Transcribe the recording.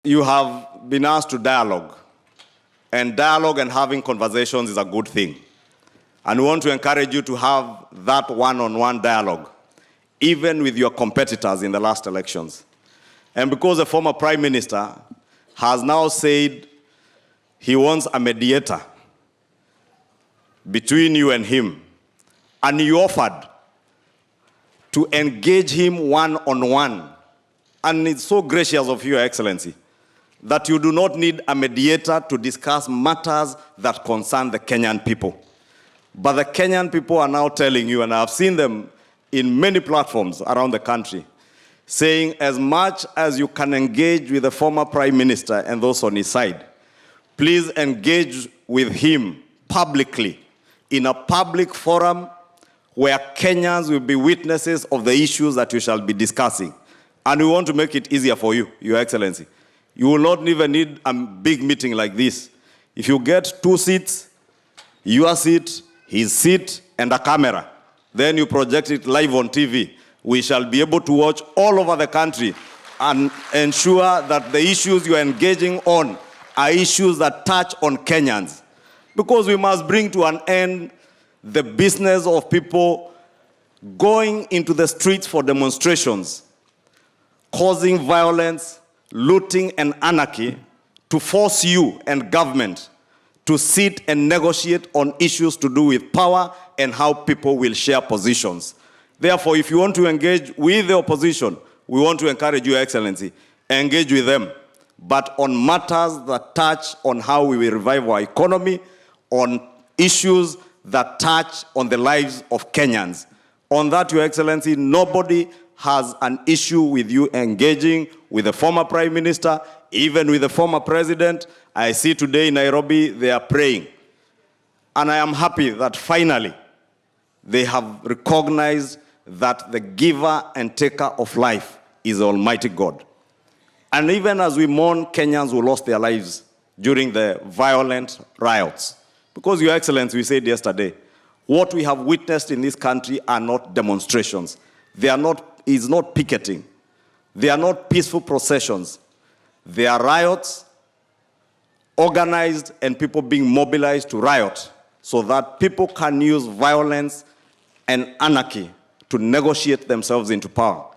You have been asked to dialogue, and dialogue and having conversations is a good thing. And we want to encourage you to have that one-on-one dialogue, even with your competitors in the last elections. And because the former Prime Minister has now said he wants a mediator between you and him, and you offered to engage him one-on-one, and it's so gracious of you, Your Excellency, that you do not need a mediator to discuss matters that concern the Kenyan people. But the Kenyan people are now telling you, and I've seen them in many platforms around the country, saying as much as you can engage with the former Prime Minister and those on his side, please engage with him publicly, in a public forum where Kenyans will be witnesses of the issues that you shall be discussing. And we want to make it easier for you, Your Excellency. You will not even need a big meeting like this. If you get 2 seats, your seat, his seat, and a camera, then you project it live on TV. We shall be able to watch all over the country and ensure that the issues you are engaging on are issues that touch on Kenyans. Because we must bring to an end the business of people going into the streets for demonstrations, causing violence, looting and anarchy, to force you and government to sit and negotiate on issues to do with power and how people will share positions. Therefore, if you want to engage with the opposition, we want to encourage you, Your Excellency, engage with them, but on matters that touch on how we will revive our economy, on issues that touch on the lives of Kenyans. On that, Your Excellency, nobody has an issue with you engaging with the former Prime Minister, even with the former President. I see today in Nairobi, they are praying. And I am happy that finally they have recognized that the giver and taker of life is Almighty God. And even as we mourn Kenyans who lost their lives during the violent riots, because, Your Excellency, we said yesterday, what we have witnessed in this country are not demonstrations. Is not picketing. They are not peaceful processions. They are riots, organized, and people being mobilized to riot so that people can use violence and anarchy to negotiate themselves into power.